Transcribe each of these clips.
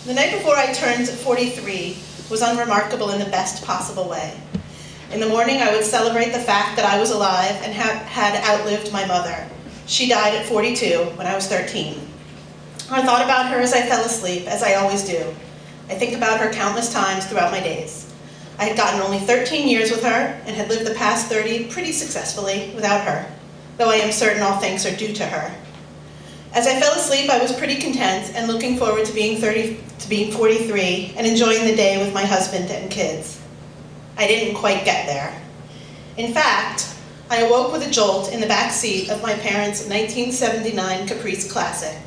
The night before I turned 43 was unremarkable in the best possible way. In the morning, I would celebrate the fact that I was alive and had outlived my mother. She died at 42 when I was 13. I thought about her as I fell asleep, as I always do. I think about her countless times throughout my days. I had gotten only 13 years with her and had lived the past 30 pretty successfully without her, though I am certain all thanks are due to her. As I fell asleep, I was pretty content and looking forward to being 43 and enjoying the day with my husband and kids. I didn't quite get there. In fact, I awoke with a jolt in the back seat of my parents' 1979 Caprice Classic.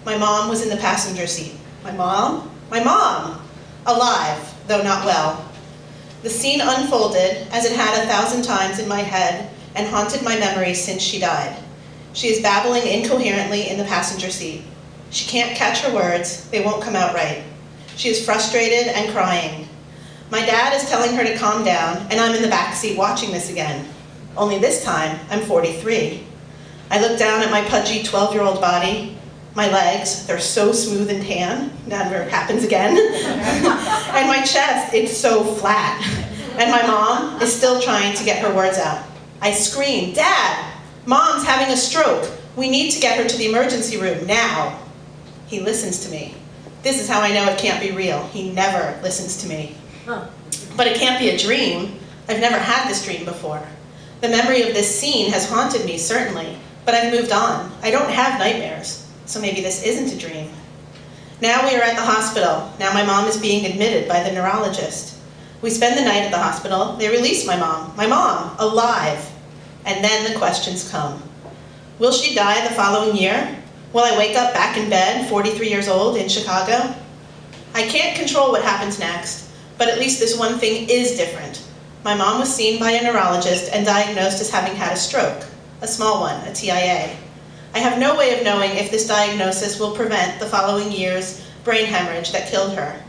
My mom was in the passenger seat. My mom, alive, though not well. The scene unfolded as it had 1,000 times in my head and haunted my memory since she died. She is babbling incoherently in the passenger seat. She can't catch her words, they won't come out right. She is frustrated and crying. My dad is telling her to calm down, and I'm in the back seat watching this again. Only this time, I'm 43. I look down at my pudgy 12-year-old body. My legs, they're so smooth and tan, never happens again. And my chest, it's so flat. And my mom is still trying to get her words out. I scream, "Dad, Mom's having a stroke. We need to get her to the emergency room now." He listens to me. This is how I know it can't be real. He never listens to me. But it can't be a dream. I've never had this dream before. The memory of this scene has haunted me, certainly, but I've moved on. I don't have nightmares, so maybe this isn't a dream. Now we are at the hospital. Now my mom is being admitted by the neurologist. We spend the night at the hospital. They release my mom, alive. And then the questions come. Will she die the following year? Will I wake up back in bed, 43 years old, in Chicago? I can't control what happens next, but at least this one thing is different. My mom was seen by a neurologist and diagnosed as having had a stroke, a small one, a TIA. I have no way of knowing if this diagnosis will prevent the following year's brain hemorrhage that killed her.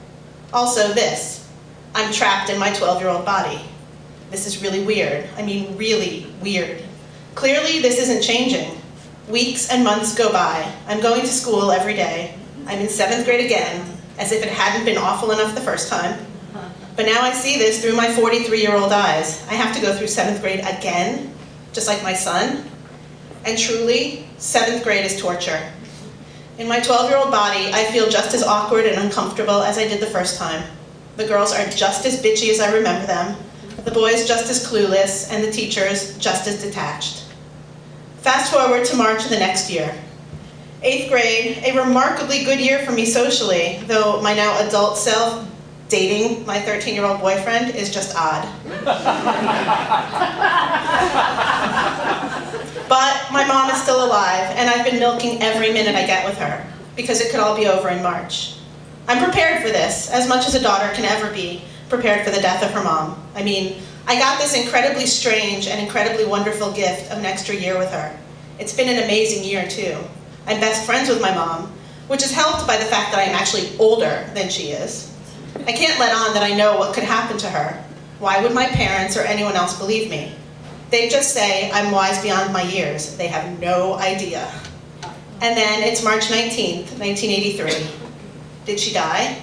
Also this, I'm trapped in my 12-year-old body. This is really weird. I mean, really weird. Clearly, this isn't changing. Weeks and months go by. I'm going to school every day. I'm in 7th grade again, as if it hadn't been awful enough the first time. But now I see this through my 43-year-old eyes. I have to go through 7th grade again, just like my son. And truly, 7th grade is torture. In my 12-year-old body, I feel just as awkward and uncomfortable as I did the first time. The girls are just as bitchy as I remember them. The boys just as clueless, and the teachers just as detached. Fast forward to March of the next year. 8th grade, a remarkably good year for me socially, though my now adult self dating my 13-year-old boyfriend is just odd. But my mom is still alive, and I've been milking every minute I get with her, because it could all be over in March. I'm prepared for this, as much as a daughter can ever be prepared for the death of her mom. I mean, I got this incredibly strange and incredibly wonderful gift of an extra year with her. It's been an amazing year, too. I'm best friends with my mom, which is helped by the fact that I am actually older than she is. I can't let on that I know what could happen to her. Why would my parents or anyone else believe me? They just say I'm wise beyond my years. They have no idea. And then it's March 19th, 1983. Did she die?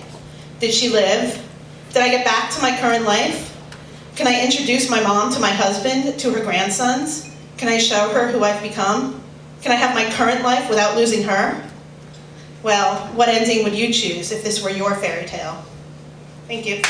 Did she live? Did I get back to my current life? Can I introduce my mom to my husband, to her grandsons? Can I show her who I've become? Can I have my current life without losing her? Well, what ending would you choose if this were your fairy tale? Thank you.